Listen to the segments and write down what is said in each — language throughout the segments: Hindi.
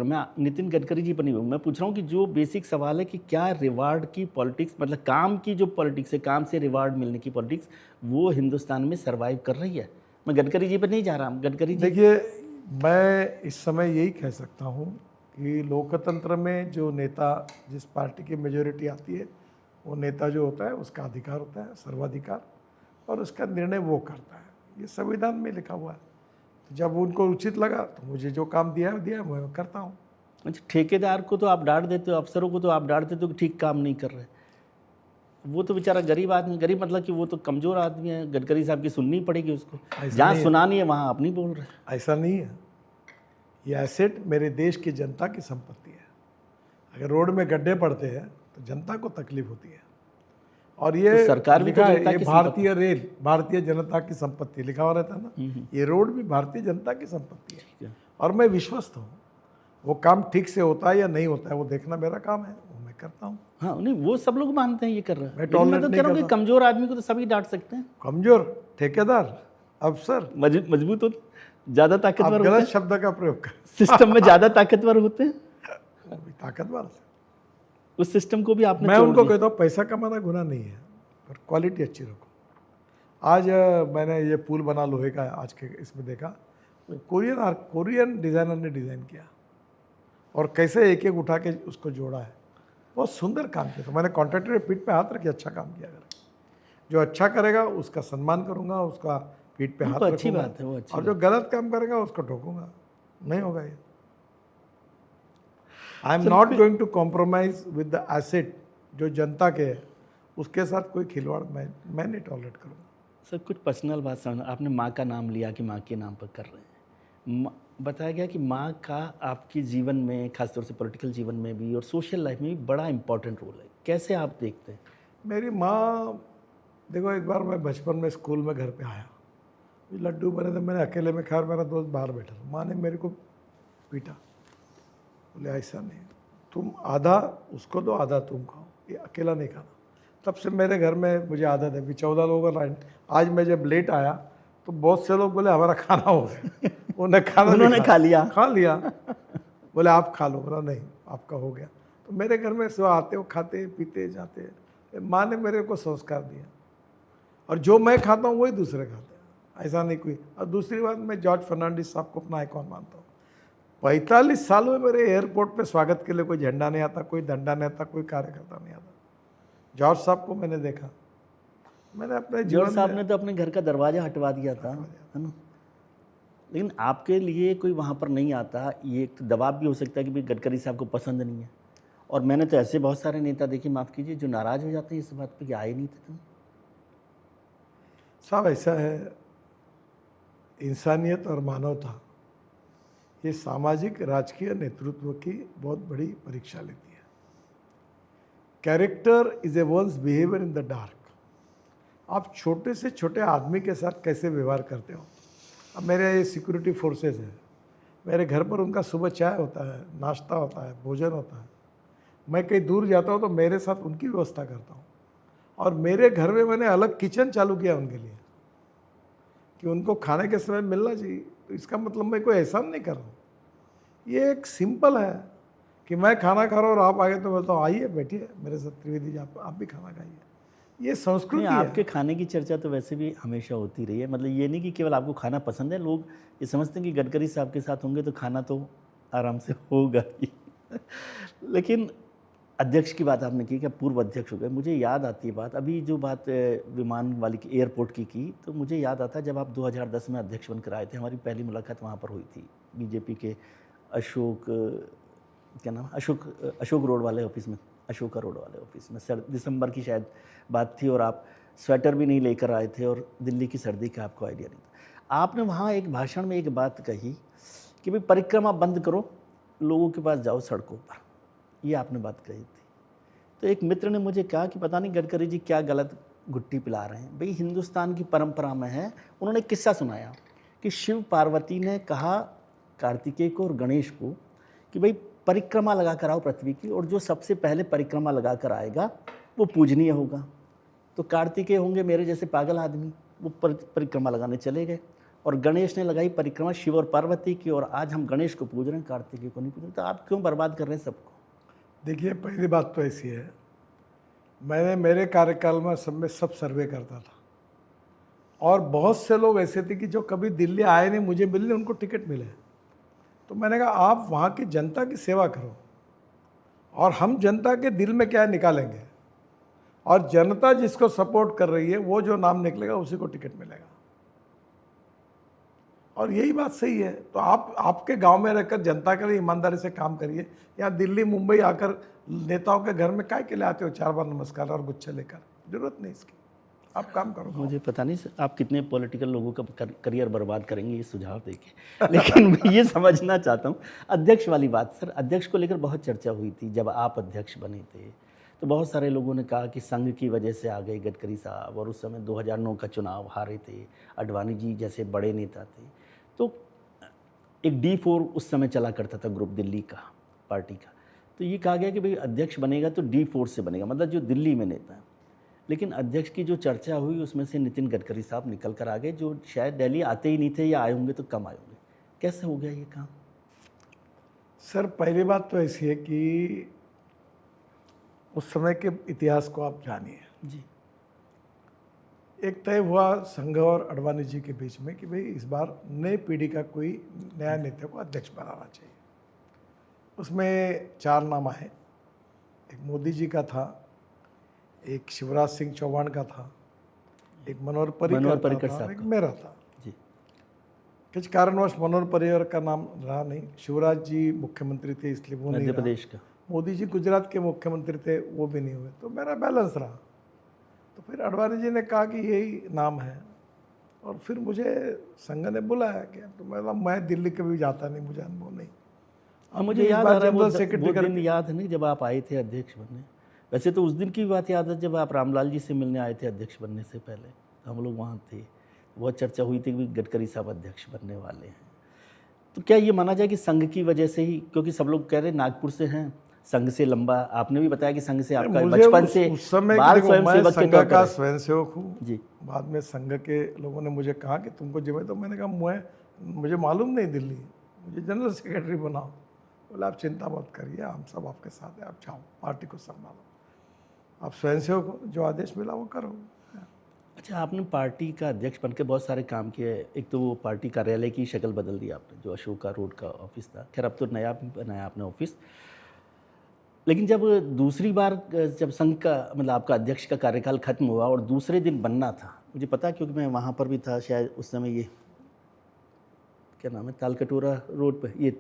रहा, मैं नितिन गडकरी जी पर नहीं हूँ, मैं पूछ रहा हूँ कि जो बेसिक सवाल है कि क्या रिवार्ड की पॉलिटिक्स, मतलब काम की जो पॉलिटिक्स है, काम से रिवार्ड मिलने की पॉलिटिक्स, वो हिंदुस्तान में सर्वाइव कर रही है? मैं गडकरी जी पर नहीं जा रहा हूँ, गडकरी जी। देखिए, मैं इस समय यही कह सकता हूँ कि लोकतंत्र में जो नेता, जिस पार्टी की मेजोरिटी आती है, वो नेता जो होता है उसका अधिकार होता है, सर्वाधिकार, और उसका निर्णय वो करता है। ये संविधान में लिखा हुआ है। तो जब उनको उचित लगा तो मुझे जो काम दिया है मैं करता हूँ। अच्छा, ठेकेदार को तो आप डांट देते हो, अफसरों को तो आप डांट देते हो कि ठीक काम नहीं कर रहे। वो तो बेचारा गरीब आदमी, गरीब मतलब कि वो तो कमज़ोर आदमी है, गडकरी साहब की सुननी पड़ेगी उसको। जहाँ सुनानी है वहाँ आप नहीं बोल रहे। ऐसा नहीं है। ये एसेट मेरे देश की जनता की संपत्ति है। अगर रोड में गड्ढे पड़ते हैं तो जनता को तकलीफ होती है। और ये तो सरकार भी लिखा तो है, जनता ये की भारतीय रेल भारतीय जनता की संपत्ति लिखा हुआ रहता है ना, ये रोड भी भारतीय जनता की संपत्ति है। और मैं विश्वस्त हूँ, वो काम ठीक से होता है या नहीं होता है वो देखना मेरा काम है, वो मैं करता हूँ। हाँ, नहीं वो सब लोग मानते हैं ये कर रहे हैं, मैं लेकिन मैं तो टॉलरेट कह रहा हूँ नहीं कि कमज़ोर आदमी को तो सभी डांट सकते हैं। कमजोर ठेकेदार, अफसर मजबूत हो, ज़्यादा आप ताकतवर होते गलत हैं, शब्द का प्रयोग कर सिस्टम में ज़्यादा ताकतवर होते हैं, वो भी ताकतवर है। उस सिस्टम को भी आपने मैं तोड़ उनको दिया। कहता हूँ पैसा कमाना गुनाह नहीं है, पर क्वालिटी अच्छी रखो। आज मैंने ये पुल बना लोहे का, आज के इसमें देखा, कोरियन डिज़ाइनर ने डिज़ाइन किया और कैसे एक एक उठा के उसको जोड़ा है, बहुत सुंदर काम किया। तो मैंने कॉन्ट्रैक्टर के पीठ पे हाथ रख के अच्छा काम किया। अगर जो अच्छा करेगा उसका सम्मान करूंगा, उसका पीठ पे हाथ तो अच्छी रखूंगा, बात है, वो अच्छी और जो गलत काम करेगा उसको ठोकूंगा। नहीं होगा ये। I am not going to compromise with the asset जो जनता के है, उसके साथ कोई खिलवाड़ मैं नहीं टॉलरेट करूँगा। सर कुछ पर्सनल बात समझना, आपने माँ का नाम लिया कि माँ के नाम पर कर रहे हैं, बताया गया कि माँ का आपके जीवन में, खासतौर से पॉलिटिकल जीवन में भी और सोशल लाइफ में भी बड़ा इंपॉर्टेंट रोल है, कैसे आप देखते हैं? मेरी माँ, देखो एक बार मैं बचपन में स्कूल में घर पे आया, लड्डू बने थे, मैंने अकेले में खाया और मेरा दोस्त बाहर बैठा था। माँ ने मेरे को पीटा, बोले ऐसा नहीं, तुम आधा उसको दो आधा तुम खाओ, ये अकेला नहीं खाना। तब से मेरे घर में मुझे आदत है कि 14 लोगों का लाइन। आज मैं जब लेट आया तो बहुत से लोग बोले हमारा खाना हो गया, उन्होंने खा लिया बोले आप खा लो, बोला नहीं आपका हो गया। तो मेरे घर में सब आते हो, खाते पीते जाते। माँ ने मेरे को संस्कार दिया, और जो मैं खाता हूँ वही दूसरे खाते हैं, ऐसा नहीं कोई। और दूसरी बात, मैं जॉर्ज फर्नांडिस साहब को अपना आइकॉन मानता हूँ। 45 साल में मेरे एयरपोर्ट पे स्वागत के लिए कोई झंडा नहीं आता, कोई डंडा नहीं आता, कोई कार्यकर्ता नहीं आता। जॉर्ज साहब को मैंने देखा, मैंने अपने जॉर्ज साहब ने तो अपने घर का दरवाजा हटवा दिया था, है ना? लेकिन आपके लिए कोई वहाँ पर नहीं आता, ये एक दबाव भी हो सकता है कि भाई गडकरी साहब को पसंद नहीं है। और मैंने तो ऐसे बहुत सारे नेता देखे, माफ़ कीजिए, जो नाराज़ हो जाते हैं इस बात पे कि आए नहीं थे तुम। साहब ऐसा है, इंसानियत और मानवता ये सामाजिक राजकीय नेतृत्व की बहुत बड़ी परीक्षा लेती है। Character is a one's behaviour in the dark. आप छोटे से छोटे आदमी के साथ कैसे व्यवहार करते हो। अब मेरे ये सिक्योरिटी फोर्सेस है, मेरे घर पर उनका सुबह चाय होता है, नाश्ता होता है, भोजन होता है। मैं कहीं दूर जाता हूँ तो मेरे साथ उनकी व्यवस्था करता हूँ, और मेरे घर में मैंने अलग किचन चालू किया उनके लिए कि उनको खाने के समय मिलना चाहिए। तो इसका मतलब मैं कोई एहसान नहीं कर रहा हूँ, ये एक सिंपल है कि मैं खाना खा रहा हूँ और आप आगे तो बोलता हूँ आइए बैठिए मेरे साथ त्रिवेदी जी, आप भी खाना खाइए। ये संस्कृति है। आपके खाने की चर्चा तो वैसे भी हमेशा होती रही है, मतलब ये नहीं कि केवल आपको खाना पसंद है, लोग ये समझते हैं कि गडकरी साहब के साथ होंगे तो खाना तो आराम से होगा ही। लेकिन अध्यक्ष की बात आपने की कि पूर्व अध्यक्ष हो गए, मुझे याद आती है बात, अभी जो बात विमान वाली की, एयरपोर्ट की, तो मुझे याद आता है जब आप 2010 में अध्यक्ष बनकर आए थे, हमारी पहली मुलाकात वहाँ पर हुई थी, बीजेपी के अशोक, क्या नाम, अशोक रोड वाले ऑफिस में, अशोका रोड वाले ऑफिस में, दिसंबर की शायद बात थी, और आप स्वेटर भी नहीं लेकर आए थे और दिल्ली की सर्दी का आपको आइडिया नहीं था। आपने वहाँ एक भाषण में एक बात कही कि भाई परिक्रमा बंद करो, लोगों के पास जाओ सड़कों पर, ये आपने बात कही थी। तो एक मित्र ने मुझे कहा कि पता नहीं गडकरी जी क्या गलत घुट्टी पिला रहे हैं। भाई हिंदुस्तान की परंपरा में है, उन्होंने किस्सा सुनाया कि शिव पार्वती ने कहा कार्तिकेय को और गणेश को कि भाई परिक्रमा लगा कर आओ पृथ्वी की, और जो सबसे पहले परिक्रमा लगा कर आएगा वो पूजनीय होगा। तो कार्तिकेय होंगे मेरे जैसे पागल आदमी, वो परिक्रमा लगाने चले गए, और गणेश ने लगाई परिक्रमा शिव और पार्वती की, और आज हम गणेश को पूज रहे हैं, कार्तिकेय को नहीं पूज रहे। तो आप क्यों बर्बाद कर रहे हैं सबको? देखिए, पहली बात तो ऐसी है, मैंने मेरे कार्यकाल में सब सर्वे करता था, और बहुत से लोग ऐसे थे कि जो कभी दिल्ली आए नहीं, मुझे मिलने उनको टिकट मिले। तो मैंने कहा आप वहाँ की जनता की सेवा करो, और हम जनता के दिल में क्या निकालेंगे, और जनता जिसको सपोर्ट कर रही है वो जो नाम निकलेगा उसी को टिकट मिलेगा। और यही बात सही है। तो आप आपके गांव में रहकर जनता के लिए ईमानदारी से काम करिए। यहाँ दिल्ली मुंबई आकर नेताओं के घर में काय के लिए आते हो 4 बार नमस्कार और गुच्छे लेकर? जरूरत नहीं इसकी, आप काम करो। मुझे पता नहीं आप कितने पॉलिटिकल लोगों का करियर बर्बाद करेंगे ये सुझाव देके, लेकिन मैं ये समझना चाहता हूँ अध्यक्ष वाली बात। सर, अध्यक्ष को लेकर बहुत चर्चा हुई थी जब आप अध्यक्ष बने थे, तो बहुत सारे लोगों ने कहा कि संघ की वजह से आ गए गडकरी साहब, और उस समय 2009 का चुनाव हारे थे, आडवाणी जी जैसे बड़े नेता थे। तो एक D4 उस समय चला करता था ग्रुप दिल्ली का, पार्टी का। तो ये कहा गया कि भाई अध्यक्ष बनेगा तो D4 से बनेगा, मतलब जो दिल्ली में नेता है। लेकिन अध्यक्ष की जो चर्चा हुई उसमें से नितिन गडकरी साहब निकल कर आ गए, जो शायद दिल्ली आते ही नहीं थे, या आए होंगे तो कम आए होंगे। कैसे हो गया ये काम? सर, पहली बात तो ऐसी है कि उस समय के इतिहास को आप जानिए जी। एक तय हुआ संघ और आडवाणी जी के बीच में कि भाई इस बार नई पीढ़ी का कोई नया नेता को अध्यक्ष बनाना चाहिए। उसमें 4 नाम आए। एक मोदी जी का था, एक शिवराज सिंह चौहान का था, एक मनोहर पर्रिकर था, एक मेरा था जी। कुछ कारणवश मनोहर पर्रिकर का नाम रहा नहीं। शिवराज जी मुख्यमंत्री थे इसलिए वो नहीं मध्य रहा। प्रदेश का। मोदी जी गुजरात के मुख्यमंत्री थे, वो भी नहीं हुए, तो मेरा बैलेंस रहा। तो फिर आडवाणी जी ने कहा कि यही नाम है, और फिर मुझे संघ ने बुलाया कि तो मैं दिल्ली कभी जाता नहीं, मुझे अनुभव नहीं। मुझे याद आ रहा है वो दिन याद है नहीं जब आप आए थे अध्यक्ष बनने। वैसे तो उस दिन की बात याद है जब आप रामलाल जी से मिलने आए थे अध्यक्ष बनने से पहले, हम लोग वहाँ थे। बहुत चर्चा हुई थी कि गडकरी साहब अध्यक्ष बनने वाले हैं। तो क्या ये माना जाए कि संघ की वजह से ही, क्योंकि सब लोग कह रहे नागपुर से हैं, संघ से लंबा, आपने भी बताया कि संघ से आपका बचपन से उस समय बाल मैं स्वयंसेवक के संघ तौर का पर स्वयंसेवक हूँ जी। बाद में संघ के लोगों ने मुझे कहा कि तुमको जिम्मे, तो मैंने कहा मुझे मालूम नहीं दिल्ली, मुझे जनरल सेक्रेटरी बनाओ। बोला आप चिंता मत करिए, हम सब आपके साथ हैं, आप जाओ पार्टी को संभालो, आप स्वयंसेवक हो, जो आदेश मिला वो करो। अच्छा, आपने पार्टी का अध्यक्ष बनकर बहुत सारे काम किए। एक तो वो पार्टी कार्यालय की शक्ल बदल दी आपने, जो अशोका रोड का ऑफिस था। खैर अब तो नया भी बनाया आपने ऑफिस। लेकिन जब दूसरी बार जब संघ का मतलब आपका अध्यक्ष का कार्यकाल खत्म हुआ और दूसरे दिन बनना था, मुझे पता है क्योंकि मैं वहाँ पर भी था शायद उस समय, ये क्या नाम है, तालकटोरा रोड पर, ये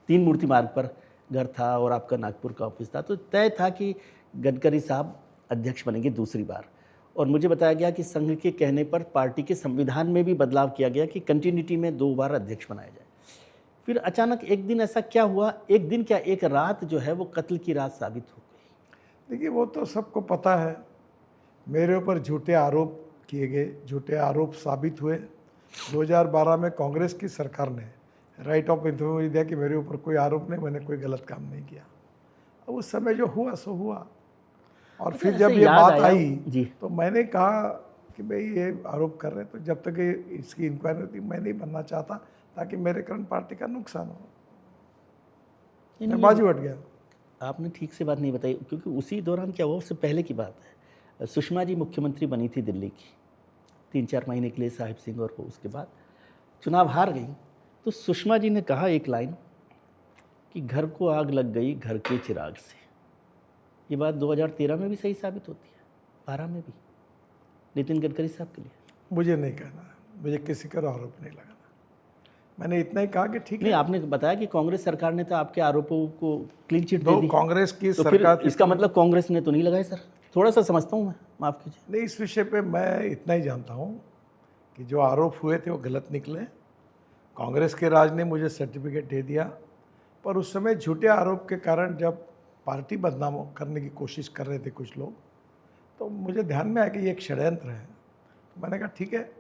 3 मूर्ति मार्ग पर घर था और आपका नागपुर का ऑफिस था। तो तय था कि गडकरी साहब अध्यक्ष बनेंगे दूसरी बार, और मुझे बताया गया कि संघ के कहने पर पार्टी के संविधान में भी बदलाव किया गया कि कंटिन्यूटी में 2 बार अध्यक्ष बनाया जाए। फिर अचानक एक दिन ऐसा क्या हुआ, एक दिन क्या एक रात जो है वो कत्ल की रात साबित हो गई? देखिए, वो तो सबको पता है, मेरे ऊपर झूठे आरोप किए गए, झूठे आरोप साबित हुए। 2012 में कांग्रेस की सरकार ने राइट ऑफ इंफॉर्मेशन दिया कि मेरे ऊपर कोई आरोप नहीं, मैंने कोई गलत काम नहीं किया। अब उस समय जो हुआ सो हुआ, और फिर जब ये बात आई तो मैंने कहा कि भाई ये आरोप कर रहे हैं, तो जब तक इसकी इंक्वायरी होती मैं नहीं बनना चाहता, ताकि मेरे कारण पार्टी का नुकसान हो। मैं बाजू हट गया। आपने ठीक से बात नहीं बताई, क्योंकि उसी दौरान क्या हुआ, उससे पहले की बात है। सुषमा जी मुख्यमंत्री बनी थी दिल्ली की 3-4 महीने के लिए, साहिब सिंह, और वो उसके बाद चुनाव हार गई। तो सुषमा जी ने कहा एक लाइन कि घर को आग लग गई घर के चिराग से। ये बात 2013 में भी सही साबित होती है, 12 में भी, नितिन गडकरी साहब के लिए। मुझे नहीं कहना है, मुझे किसी का आरोप नहीं लगाना। मैंने इतना ही कहा कि ठीक है। नहीं, आपने बताया कि कांग्रेस सरकार ने तो आपके आरोपों को क्लीन चिट दे दी। कांग्रेस की तो सरकार फिर इसका मतलब कांग्रेस ने तो नहीं लगाए सर? थोड़ा सा समझता हूँ मैं, माफ़ कीजिए। नहीं, इस विषय पे मैं इतना ही जानता हूँ कि जो आरोप हुए थे वो गलत निकले। कांग्रेस के राज ने मुझे सर्टिफिकेट दे दिया, पर उस समय झूठे आरोप के कारण जब पार्टी बदनाम करने की कोशिश कर रहे थे कुछ लोग, तो मुझे ध्यान में आया कि ये एक षड्यंत्र है। तो मैंने कहा ठीक है,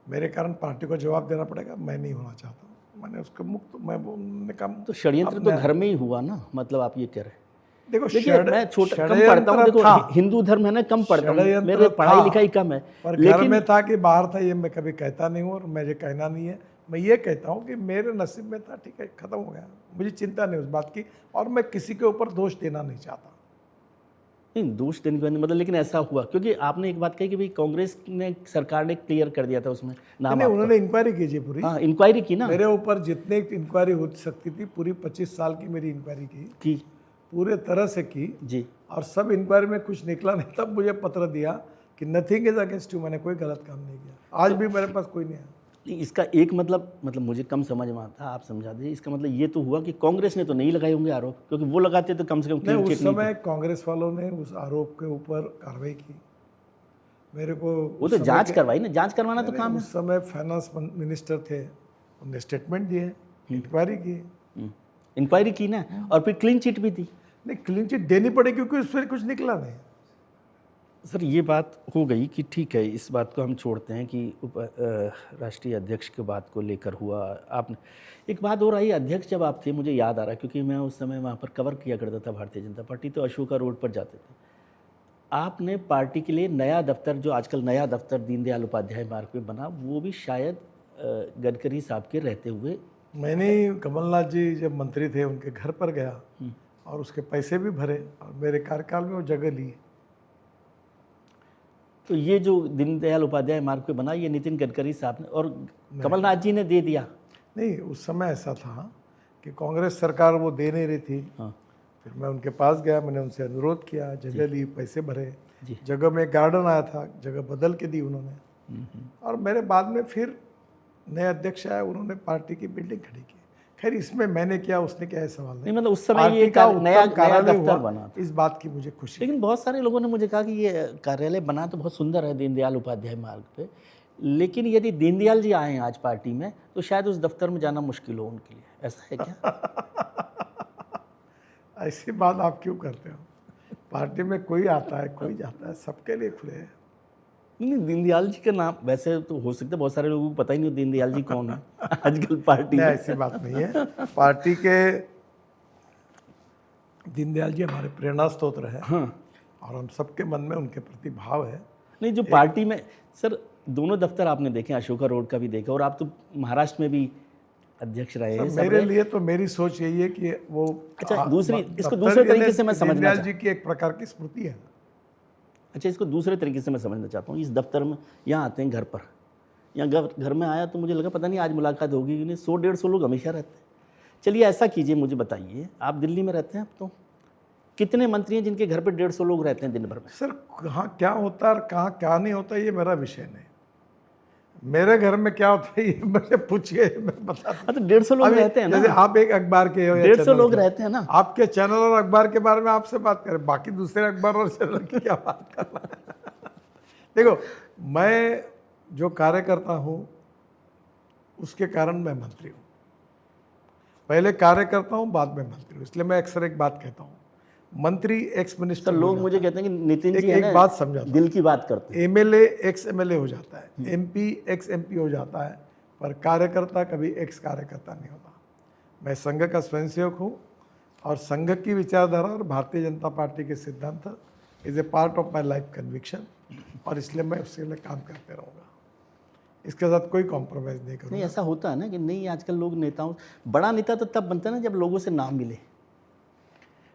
मेरे कारण पार्टी को जवाब देना पड़ेगा, मैं नहीं होना चाहता हूँ। मैंने उसको मुक्त, मैं कहा तो षड्यंत्र तो घर में ही हुआ ना, मतलब आप ये कह रहे हैं? देखो देखिए मैं छोटा कम पढ़ता हूँ, देखो था, हिंदू धर्म है ना, कम पढ़ता हूँ, षड्यंत्र मेरे पढ़ाई था, लिखाई कम है, पर घर लेकिन में था कि बाहर था ये मैं कभी कहता नहीं हूँ और मुझे कहना नहीं है। मैं ये कहता हूँ कि मेरे नसीब में था, ठीक है, खत्म हो गया, मुझे चिंता नहीं उस बात की, और मैं किसी के ऊपर दोष देना नहीं चाहता। नहीं दोष देने की बात नहीं, मतलब लेकिन ऐसा हुआ क्योंकि आपने एक बात कही कि भाई कांग्रेस ने, सरकार ने क्लियर कर दिया था उसमें नाम नहीं, आपका। उन्होंने इंक्वायरी कीजिए पूरी, हाँ इंक्वायरी की ना, मेरे ऊपर जितने इंक्वायरी हो सकती थी पूरी 25 साल की मेरी इंक्वायरी की, पूरे तरह से की जी, और सब इंक्वायरी में कुछ निकला नहीं, तब मुझे पत्र दिया कि नथिंग इज अगेंस्ट यू, मैंने कोई गलत काम नहीं किया, आज भी मेरे पास कोई नहीं है। नहीं, इसका एक मतलब मुझे कम समझ में आता, आप समझा दीजिए। इसका मतलब ये तो हुआ कि कांग्रेस ने तो नहीं लगाए होंगे आरोप, क्योंकि वो लगाते तो कम से कम नहीं, क्लीन उस चिट नहीं समय कांग्रेस वालों ने उस आरोप के ऊपर कार्रवाई की, मेरे को वो तो जांच करवाई ना, जांच करवाना तो काम है। उस समय फाइनेंस मिनिस्टर थे, उन्होंने स्टेटमेंट दिए, इंक्वायरी की, इंक्वायरी की ना, और फिर क्लीन चिट भी दी। नहीं क्लीन चिट देनी पड़ी क्योंकि उस पर कुछ निकला नहीं। सर ये बात हो गई कि ठीक है, इस बात को हम छोड़ते हैं कि राष्ट्रीय अध्यक्ष के बात को लेकर हुआ। आपने एक बात और आई, अध्यक्ष जब आप थे, मुझे याद आ रहा है क्योंकि मैं उस समय वहाँ पर कवर किया करता था भारतीय जनता पार्टी, तो अशोका रोड पर जाते थे। आपने पार्टी के लिए नया दफ्तर, जो आजकल नया दफ्तर दीनदयाल उपाध्याय मार्ग पे बना, वो भी शायद गडकरी साहब के रहते हुए। मैंने कमलनाथ जी जब मंत्री थे उनके घर पर गया और उसके पैसे भी भरे और मेरे कार्यकाल में वो जगह ली। तो ये जो दीनदयाल उपाध्याय मार्ग पे बना, ये नितिन गडकरी साहब ने और कमलनाथ जी ने दे दिया? नहीं, उस समय ऐसा था कि कांग्रेस सरकार वो दे नहीं रही थी। हाँ, फिर मैं उनके पास गया, मैंने उनसे अनुरोध किया, जगह ली, पैसे भरे, जी। जगह में एक गार्डन आया था, जगह बदल के दी उन्होंने। और मेरे बाद में फिर नए अध्यक्ष आए, उन्होंने पार्टी की बिल्डिंग खड़ी की। खैर इसमें मैंने किया उसने क्या है सवाल नहीं, नहीं, मतलब उस समय पार्टी ये का नया उत्तम कार्यालय दफ्तर हुआ, बना था। इस बात की मुझे खुशी है। लेकिन बहुत सारे लोगों ने मुझे कहा कि ये कार्यालय बना तो बहुत सुंदर है दीनदयाल उपाध्याय मार्ग पे, लेकिन यदि दीनदयाल जी आए आज पार्टी में तो शायद उस दफ्तर में जाना मुश्किल हो उनके लिए, ऐसा है क्या? ऐसी बात आप क्यों करते हो? पार्टी में कोई आता है, कोई जाता है, सबके लिए खुले है। नहीं, दीनदयाल जी का नाम वैसे तो हो सकता है बहुत सारे लोगों को पता ही नहीं हो दीनदयाल जी कौन है आजकल पार्टी नहीं, में। ऐसी बात नहीं है। पार्टी के दीनदयाल जी हमारे प्रेरणा स्रोत है। हाँ, और हम सबके मन में उनके प्रति भाव है। नहीं जो पार्टी में, सर दोनों दफ्तर आपने देखे, अशोका रोड का भी देखा, और आप तो महाराष्ट्र में भी अध्यक्ष रहे हैं। सब मेरे रहे। लिए तो मेरी सोच यही है कि वो अच्छा, दूसरी इसको दफ्तर दूसरे के तरीके लिए से मैं समझना दीनदयाल जी की एक प्रकार की स्मृति है। अच्छा, इसको दूसरे तरीके से मैं समझना चाहता हूँ। इस दफ्तर में यहाँ आते हैं घर पर, यहाँ घर में आया तो मुझे लगा पता नहीं आज मुलाकात होगी कि नहीं, 100-150 लोग हमेशा रहते हैं। चलिए ऐसा कीजिए, मुझे बताइए, आप दिल्ली में रहते हैं अब, तो कितने मंत्री हैं जिनके घर पे 150 लोग रहते हैं दिन भर में? सर कहाँ क्या होता है और कहाँ क्या नहीं होता ये मेरा विषय नहीं। मेरे घर में क्या होता है ये मुझे पूछिए, मैं बता दूं। तो 150 लोग रहते हैं ना, जैसे आप एक अखबार के हो या 150 चैनल लोग के, रहते हैं ना। आपके चैनल और अखबार के बारे में आपसे बात करें, बाकी दूसरे अखबार और चैनल की क्या बात करना है। देखो, मैं जो कार्य करता हूँ उसके कारण मैं मंत्री हूँ। पहले कार्य करता हूँ, बाद में मंत्री हूँ। इसलिए मैं अक्सर एक बात कहता हूँ, मंत्री एक्स मिनिस्टर, लोग मुझे कहते हैं कि नितिन जी है एक ना, बात समझा, दिल की बात करते हैं। एमएलए एक्स एमएलए हो जाता है, एमपी एक्स एमपी हो जाता है, पर कार्यकर्ता कभी एक्स कार्यकर्ता नहीं होता। मैं संघ का स्वयंसेवक हूँ और संघ की विचारधारा और भारतीय जनता पार्टी के सिद्धांत is a part of my life conviction, और इसलिए मैं उसके लिए काम करते रहूँगा। इसके साथ कोई कॉम्प्रोमाइज़ नहीं करूँगा। नहीं, ऐसा होता है ना कि नहीं, आजकल लोग नेताओं, बड़ा नेता तो तब बनता है ना जब लोगों से नाम मिले।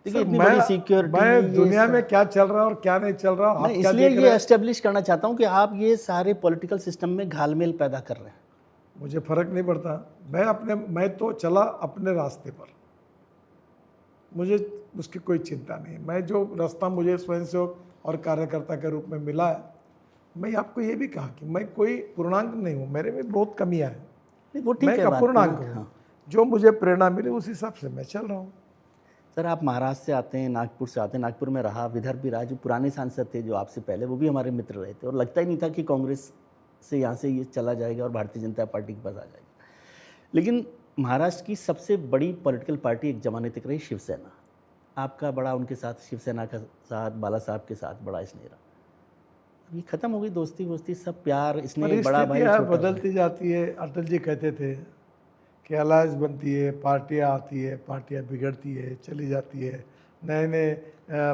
देखिए इतनी बड़ी सिक्योरिटी, मैं दुनिया में क्या चल रहा है और क्या नहीं चल रहा, मैं इसलिए ये एस्टेब्लिश करना चाहता हूँ कि आप ये सारे पॉलिटिकल सिस्टम में घालमेल पैदा कर रहे हैं। मुझे फर्क नहीं पड़ता, मैं तो चला अपने रास्ते पर, मुझे उसकी कोई चिंता नहीं। मैं जो रास्ता मुझे स्वयंसेवक और कार्यकर्ता के रूप में मिला है, मैं आपको ये भी कहा कि मैं कोई पूर्णांक नहीं हूँ, मेरे में बहुत कमियाँ हैं, वो ठीक मैं है, एक बात अपूर्णांक नहीं, हूँ। हाँ। जो मुझे प्रेरणा मिली उस हिसाब से मैं चल रहा हूँ। सर आप महाराष्ट्र से आते हैं, नागपुर से आते हैं, नागपुर में रहा, विदर्भ भी रहा, जो पुराने सांसद थे जो आपसे पहले, वो भी हमारे मित्र रहे थे, और लगता ही नहीं था कि कांग्रेस से यहाँ से ये चला जाएगा और भारतीय जनता पार्टी के पास आ जाएगा। लेकिन महाराष्ट्र की सबसे बड़ी पॉलिटिकल पार्टी एक जमाने तक रही शिवसेना। आपका बड़ा उनके साथ, शिवसेना का साथ, बाला साहब के साथ बड़ा स्नेह रहा। ये खत्म हो गई दोस्ती वोस्ती, सब प्यार स्नेह, बड़ा भाई छोटा बदलती जाती है। अटल जी कहते थे कि अलायंस बनती है, पार्टियां आती है, पार्टियां बिगड़ती है, चली जाती है, नए नए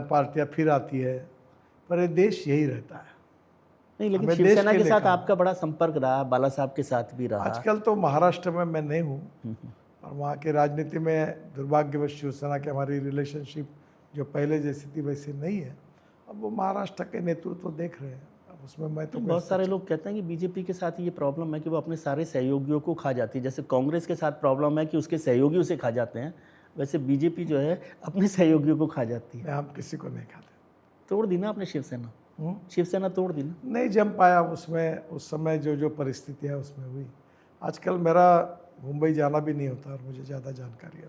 पार्टियां फिर आती है, पर ये देश यही रहता है। नहीं, लेकिन हमें देश शिवसेना के के लिए साथ काम आपका बड़ा संपर्क रहा, बाला साहब के साथ भी रहा। आजकल तो महाराष्ट्र में मैं नहीं हूँ, और वहाँ की राजनीति में दुर्भाग्यवश शिवसेना की हमारी रिलेशनशिप जो पहले जैसी थी वैसी नहीं है। अब वो महाराष्ट्र के नेतृत्व देख रहे हैं, अब उसमें मैं तो बहुत सारे लोग कहते हैं कि बीजेपी के साथ ये प्रॉब्लम है कि वो अपने सारे सहयोगियों को खा जाती है। जैसे कांग्रेस के साथ प्रॉब्लम है कि उसके सहयोगियों से खा जाते हैं, वैसे बीजेपी जो है अपने सहयोगियों को खा जाती है। मैं हम किसी को नहीं खाते। तोड़ दी ना आपने शिवसेना, शिवसेना तोड़ दी ना। नहीं जम पाया उसमें, उस समय जो जो परिस्थितियाँ उसमें हुई। आजकल मेरा मुंबई जाना भी नहीं होता और मुझे ज़्यादा जानकारी है।